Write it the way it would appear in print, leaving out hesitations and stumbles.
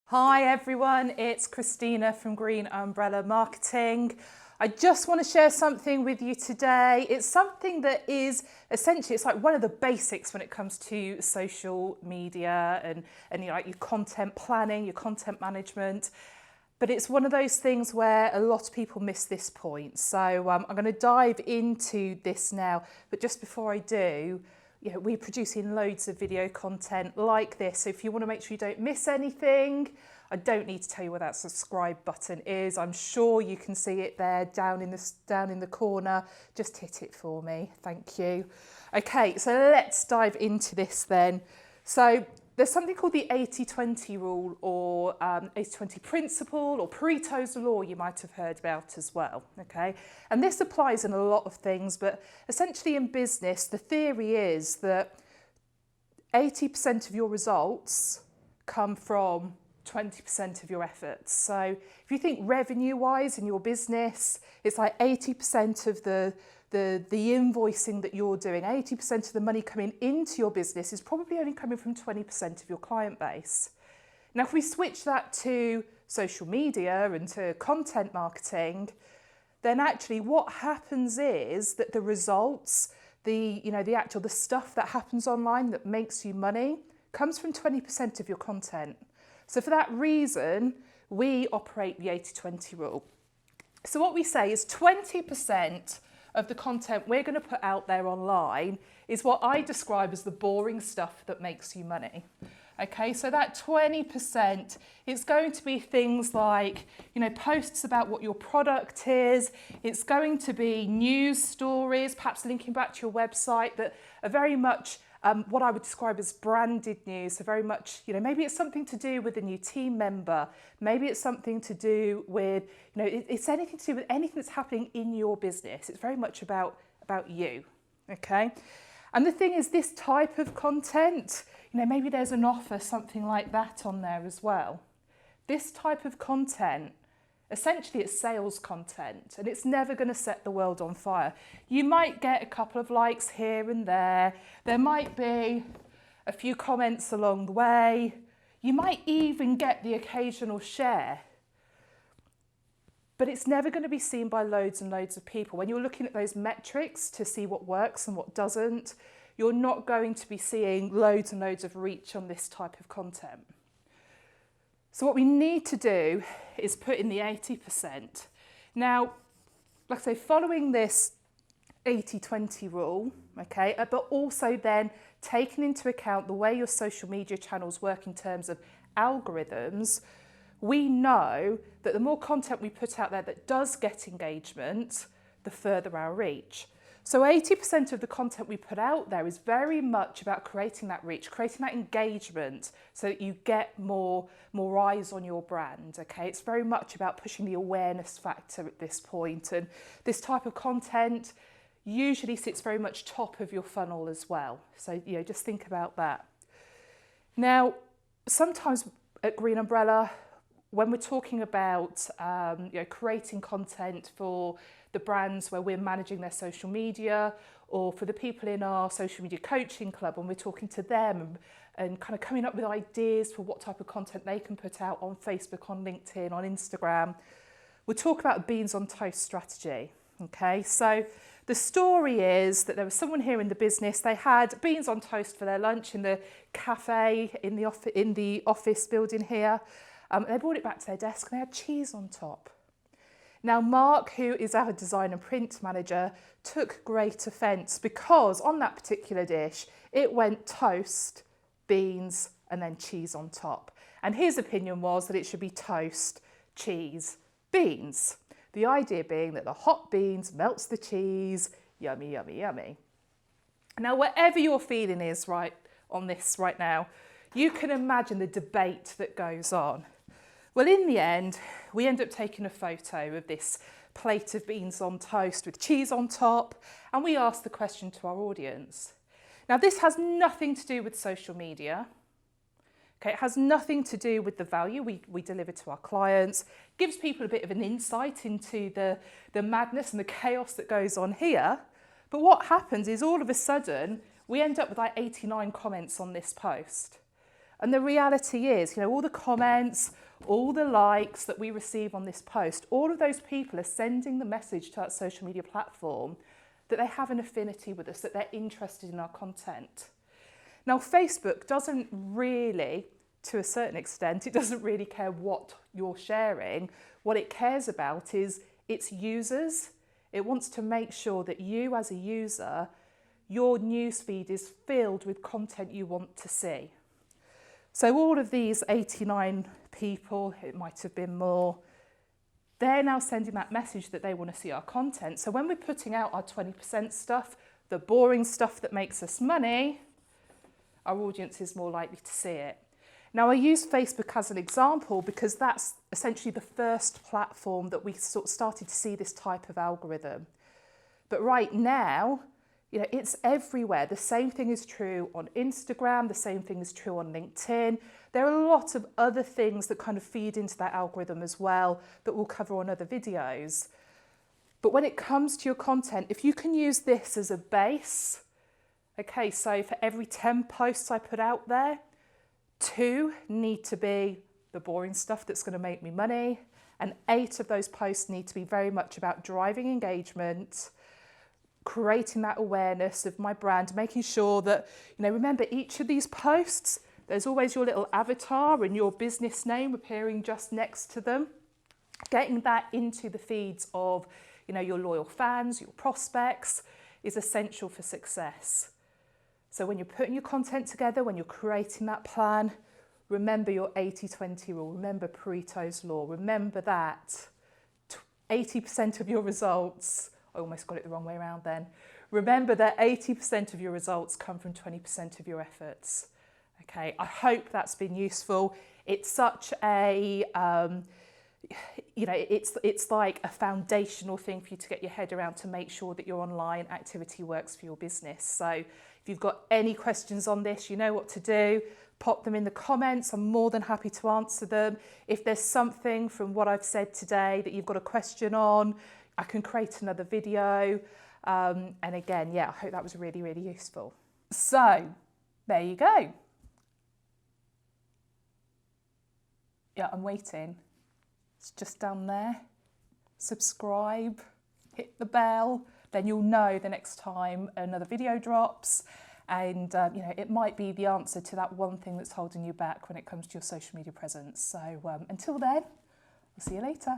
Hi everyone, it's Christina from Green Umbrella Marketing. I just want to share something with you today. It's something that is essentially, it's like one of the basics when it comes to social media and like your content planning, your content management. But it's one of those things where a lot of people miss this point. So I'm going to dive into this now. But just before I do, we're producing loads of video content like this. So if you want to make sure you don't miss anything, I don't need to tell you where that subscribe button is. I'm sure you can see it there down in the corner. Just hit it for me. Thank you. Okay, so let's dive into this then. So there's something called the 80-20 rule or 80-20 principle or Pareto's law you might have heard about as well, okay? And this applies in a lot of things, but essentially in business, the theory is that 80% of your results come from 20% of your efforts. So if you think revenue-wise in your business, it's like 80% of the invoicing that you're doing, 80% of the money coming into your business is probably only coming from 20% of your client base. Now, if we switch that to social media and to content marketing, then actually what happens is that the results, the stuff that happens online that makes you money comes from 20% of your content. So for that reason, we operate the 80-20 rule. So what we say is 20% of the content we're going to put out there online is what I describe as the boring stuff that makes you money. Okay, so that 20% is going to be things like, posts about what your product is. It's going to be news stories, perhaps linking back to your website that are very much what I would describe as branded news. So very much, maybe it's something to do with a new team member. Maybe it's something to do with, it's anything to do with anything that's happening in your business. It's very much about you, okay? And the thing is, this type of content, maybe there's an offer, something like that on there as well. This type of content, essentially it's sales content and it's never going to set the world on fire. You might get a couple of likes here and there. There might be a few comments along the way. You might even get the occasional share. But it's never going to be seen by loads and loads of people. When you're looking at those metrics to see what works and what doesn't, you're not going to be seeing loads and loads of reach on this type of content. So what we need to do is put in the 80%. Now, like I say, following this 80-20 rule, okay, but also then taking into account the way your social media channels work in terms of algorithms, we know that the more content we put out there that does get engagement, the further our reach. So 80% of the content we put out there is very much about creating that reach, creating that engagement so that you get more eyes on your brand, okay? It's very much about pushing the awareness factor at this point. And this type of content usually sits very much top of your funnel as well. So, just think about that. Now, sometimes at Green Umbrella, when we're talking about creating content for the brands where we're managing their social media, or for the people in our social media coaching club, when we're talking to them and kind of coming up with ideas for what type of content they can put out on Facebook, on LinkedIn, on Instagram, we'll talk about a beans on toast strategy. Okay, so the story is that there was someone here in the business, they had beans on toast for their lunch in the cafe in the office building here. They brought it back to their desk and they had cheese on top. Now, Mark, who is our design and print manager, took great offence because on that particular dish, it went toast, beans, and then cheese on top. And his opinion was that it should be toast, cheese, beans. The idea being that the hot beans melts the cheese, yummy, yummy, yummy. Now, whatever your feeling is right on this right now, you can imagine the debate that goes on. Well, in the end, we end up taking a photo of this plate of beans on toast with cheese on top, and we ask the question to our audience. Now, this has nothing to do with social media. Okay, it has nothing to do with the value we deliver to our clients. It gives people a bit of an insight into the madness and the chaos that goes on here. But what happens is all of a sudden, we end up with like 89 comments on this post. And the reality is, you know, all the comments, all the likes that we receive on this post, all of those people are sending the message to that social media platform that they have an affinity with us, that they're interested in our content. Now, Facebook doesn't really, to a certain extent, it doesn't really care what you're sharing. What it cares about is its users. It wants to make sure that you as a user, your newsfeed is filled with content you want to see. So all of these 89 people, it might have been more, they're now sending that message that they want to see our content. So when we're putting out our 20% stuff, the boring stuff that makes us money, our audience is more likely to see it. Now, I use Facebook as an example because that's essentially the first platform that we sort of started to see this type of algorithm. But right now, you know, it's everywhere. The same thing is true on Instagram, the same thing is true on LinkedIn. There are a lot of other things that kind of feed into that algorithm as well that we'll cover on other videos. But when it comes to your content, if you can use this as a base, okay, so for every 10 posts I put out there, 2 need to be the boring stuff that's going to make me money, and 8 of those posts need to be very much about driving engagement, creating that awareness of my brand, making sure that, you know, remember each of these posts, there's always your little avatar and your business name appearing just next to them. Getting that into the feeds of, you know, your loyal fans, your prospects is essential for success. So when you're putting your content together, when you're creating that plan, remember your 80-20 rule, remember Pareto's law, remember that 80% of your results, I almost got it the wrong way around then, remember that 80% of your results come from 20% of your efforts. Okay, I hope that's been useful. It's such a, you know, it's like a foundational thing for you to get your head around to make sure that your online activity works for your business. So if you've got any questions on this, you know what to do. Pop them in the comments. I'm more than happy to answer them. If there's something from what I've said today that you've got a question on, I can create another video. And again, yeah, I hope that was really, really useful. So there you go. Yeah, I'm waiting. It's just down there. Subscribe, hit the bell, then you'll know the next time another video drops. And you know, it might be the answer to that one thing that's holding you back when it comes to your social media presence. So until then, I'll see you later.